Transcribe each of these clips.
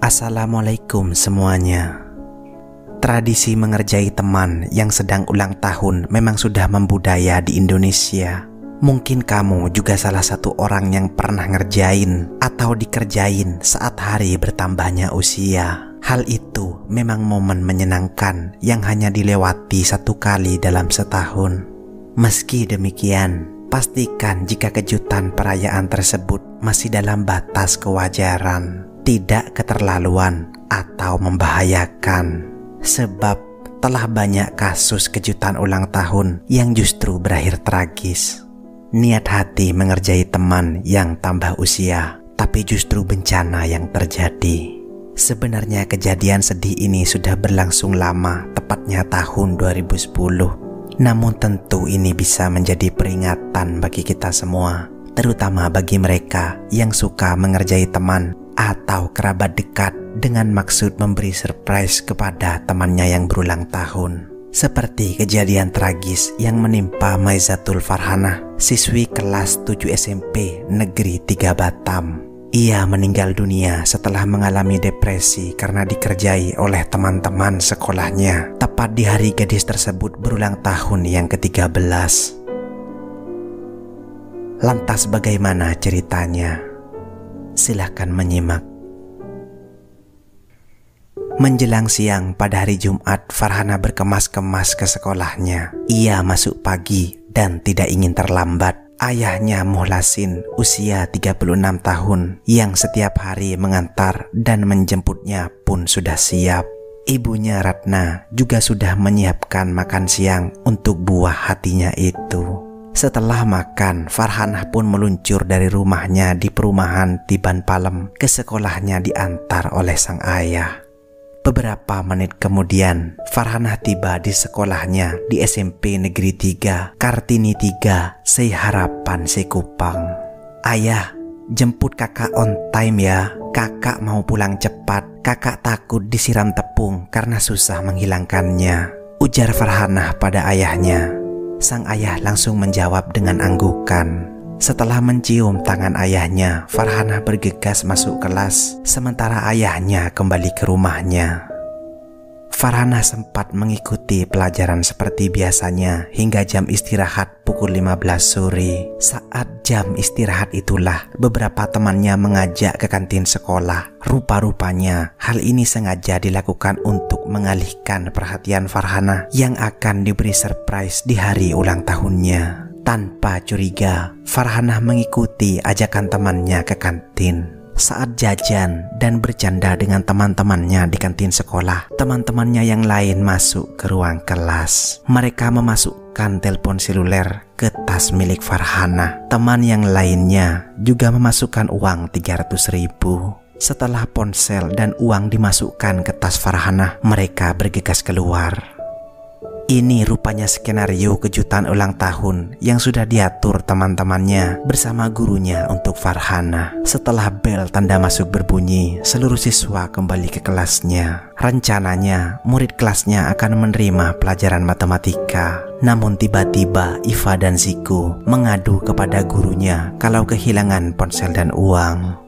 Assalamualaikum semuanya. Tradisi mengerjai teman yang sedang ulang tahun memang sudah membudaya di Indonesia. Mungkin kamu juga salah satu orang yang pernah ngerjain atau dikerjain saat hari bertambahnya usia. Hal itu memang momen menyenangkan yang hanya dilewati satu kali dalam setahun. Meski demikian, pastikan jika kejutan perayaan tersebut masih dalam batas kewajaran, tidak keterlaluan atau membahayakan. Sebab telah banyak kasus kejutan ulang tahun yang justru berakhir tragis. Niat hati mengerjai teman yang tambah usia, tapi justru bencana yang terjadi. Sebenarnya kejadian sedih ini sudah berlangsung lama, tepatnya tahun 2010. Namun tentu ini bisa menjadi peringatan bagi kita semua, terutama bagi mereka yang suka mengerjai teman atau kerabat dekat dengan maksud memberi surprise kepada temannya yang berulang tahun. Seperti kejadian tragis yang menimpa Maizatul Farhanah, siswi kelas 7 SMP Negeri 3 Batam. Ia meninggal dunia setelah mengalami depresi karena dikerjai oleh teman-teman sekolahnya, tepat di hari gadis tersebut berulang tahun yang ke-13. Lantas bagaimana ceritanya? Silahkan menyimak. Menjelang siang pada hari Jumat, Farhanah berkemas-kemas ke sekolahnya. Ia masuk pagi dan tidak ingin terlambat. Ayahnya Muhlasin, usia 36 tahun, yang setiap hari mengantar dan menjemputnya pun sudah siap. Ibunya Ratna juga sudah menyiapkan makan siang untuk buah hatinya itu. Setelah makan, Farhanah pun meluncur dari rumahnya di perumahan Tiban Palem ke sekolahnya diantar oleh sang ayah. Beberapa menit kemudian, Farhanah tiba di sekolahnya di SMP Negeri 3, Kartini 3, Seharapan, Sekupang. Ayah, jemput kakak on time ya. Kakak mau pulang cepat. Kakak takut disiram tepung karena susah menghilangkannya, ujar Farhanah pada ayahnya. Sang ayah langsung menjawab dengan anggukan. Setelah mencium tangan ayahnya, Farhanah bergegas masuk kelas, sementara ayahnya kembali ke rumahnya. Farhanah sempat mengikuti pelajaran seperti biasanya hingga jam istirahat pukul 15 sore. Saat jam istirahat itulah beberapa temannya mengajak ke kantin sekolah. Rupa-rupanya hal ini sengaja dilakukan untuk mengalihkan perhatian Farhanah yang akan diberi surprise di hari ulang tahunnya. Tanpa curiga, Farhanah mengikuti ajakan temannya ke kantin. Saat jajan dan bercanda dengan teman-temannya di kantin sekolah, teman-temannya yang lain masuk ke ruang kelas. Mereka memasukkan telepon seluler ke tas milik Farhanah. Teman yang lainnya juga memasukkan uang 300.000. Setelah ponsel dan uang dimasukkan ke tas Farhanah, mereka bergegas keluar. Ini rupanya skenario kejutan ulang tahun yang sudah diatur teman-temannya bersama gurunya untuk Farhanah. Setelah bel tanda masuk berbunyi, seluruh siswa kembali ke kelasnya. Rencananya, murid kelasnya akan menerima pelajaran matematika. Namun tiba-tiba Iva dan Ziku mengadu kepada gurunya kalau kehilangan ponsel dan uang.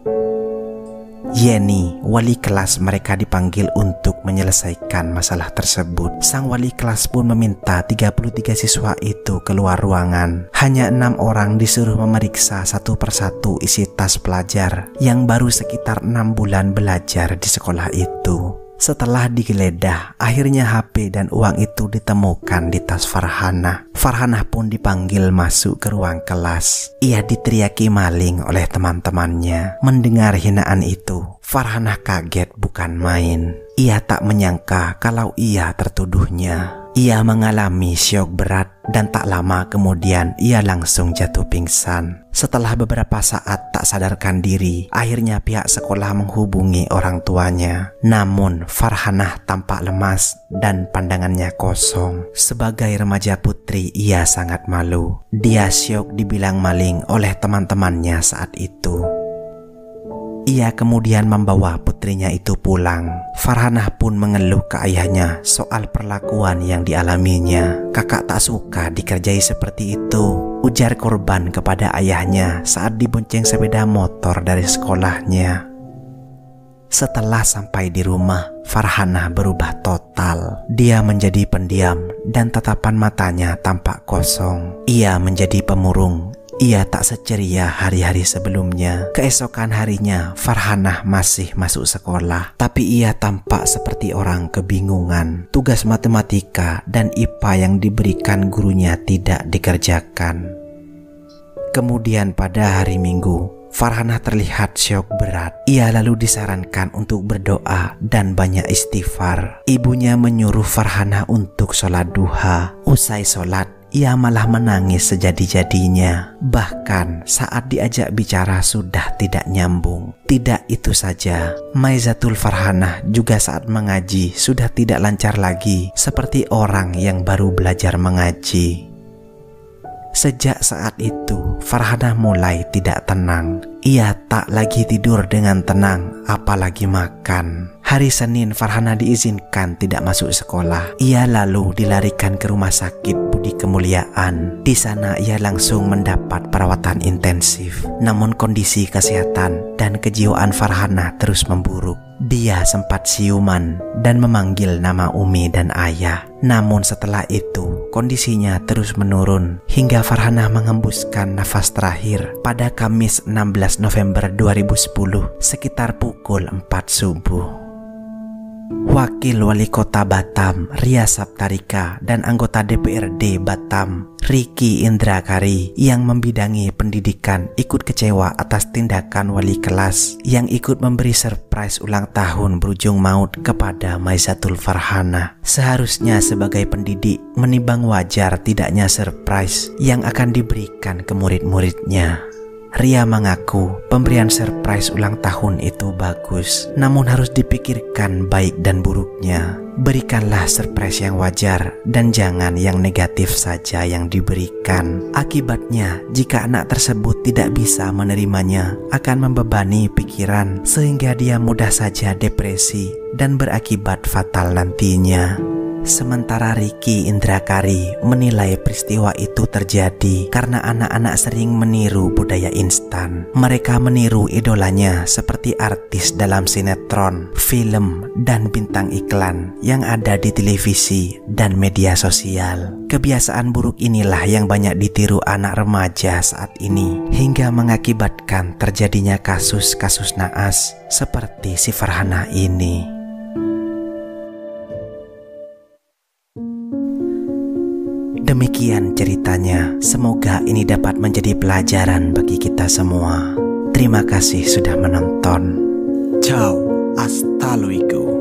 Yeni, wali kelas mereka, dipanggil untuk menyelesaikan masalah tersebut. Sang wali kelas pun meminta 33 siswa itu keluar ruangan. Hanya 6 orang disuruh memeriksa satu persatu isi tas pelajar yang baru sekitar 6 bulan belajar di sekolah itu. Setelah digeledah, akhirnya HP dan uang itu ditemukan di tas Farhanah. Farhanah pun dipanggil masuk ke ruang kelas. Ia diteriaki maling oleh teman-temannya. Mendengar hinaan itu, Farhanah kaget bukan main. Ia tak menyangka kalau ia tertuduhnya. Ia mengalami syok berat dan tak lama kemudian ia langsung jatuh pingsan. Setelah beberapa saat tak sadarkan diri, akhirnya pihak sekolah menghubungi orang tuanya. Namun Farhanah tampak lemas dan pandangannya kosong. Sebagai remaja putri, ia sangat malu. Dia syok dibilang maling oleh teman-temannya saat itu. Ia kemudian membawa putrinya itu pulang. Farhanah pun mengeluh ke ayahnya soal perlakuan yang dialaminya. Kakak tak suka dikerjai seperti itu, ujar korban kepada ayahnya saat dibonceng sepeda motor dari sekolahnya. Setelah sampai di rumah, Farhanah berubah total. Dia menjadi pendiam dan tatapan matanya tampak kosong. Ia menjadi pemurung. Ia tak seceria hari-hari sebelumnya. Keesokan harinya, Farhanah masih masuk sekolah, tapi ia tampak seperti orang kebingungan. Tugas matematika dan IPA yang diberikan gurunya tidak dikerjakan. Kemudian pada hari Minggu, Farhanah terlihat syok berat. Ia lalu disarankan untuk berdoa dan banyak istighfar. Ibunya menyuruh Farhanah untuk sholat duha. Usai sholat, ia malah menangis sejadi-jadinya. Bahkan saat diajak bicara sudah tidak nyambung. Tidak itu saja, Maizatul Farhanah juga saat mengaji sudah tidak lancar lagi, seperti orang yang baru belajar mengaji. Sejak saat itu, Farhanah mulai tidak tenang. Ia tak lagi tidur dengan tenang, apalagi makan. Hari Senin, Farhanah diizinkan tidak masuk sekolah. Ia lalu dilarikan ke rumah sakit Budi Kemuliaan. Di sana ia langsung mendapat perawatan intensif. Namun kondisi kesehatan dan kejiwaan Farhanah terus memburuk. Dia sempat siuman dan memanggil nama Umi dan ayah. Namun setelah itu, kondisinya terus menurun hingga Farhanah mengembuskan nafas terakhir pada Kamis 16 November 2010 sekitar pukul 4 subuh. Wakil Wali Kota Batam, Ria Saptarika, dan anggota DPRD Batam, Riki Indrakari, yang membidangi pendidikan ikut kecewa atas tindakan wali kelas yang ikut memberi surprise ulang tahun berujung maut kepada Maizatul Farhanah. Seharusnya sebagai pendidik menimbang wajar tidaknya surprise yang akan diberikan ke murid-muridnya. Ria mengaku pemberian surprise ulang tahun itu bagus, namun harus dipikirkan baik dan buruknya. Berikanlah surprise yang wajar dan jangan yang negatif saja yang diberikan. Akibatnya, jika anak tersebut tidak bisa menerimanya, akan membebani pikiran sehingga dia mudah saja depresi dan berakibat fatal nantinya. Sementara Riki Indrakari menilai peristiwa itu terjadi karena anak-anak sering meniru budaya instan. Mereka meniru idolanya seperti artis dalam sinetron, film, dan bintang iklan yang ada di televisi dan media sosial. Kebiasaan buruk inilah yang banyak ditiru anak remaja saat ini, hingga mengakibatkan terjadinya kasus-kasus naas seperti si Farhanah ini. Demikian ceritanya, semoga ini dapat menjadi pelajaran bagi kita semua. Terima kasih sudah menonton. Ciao, hasta luego.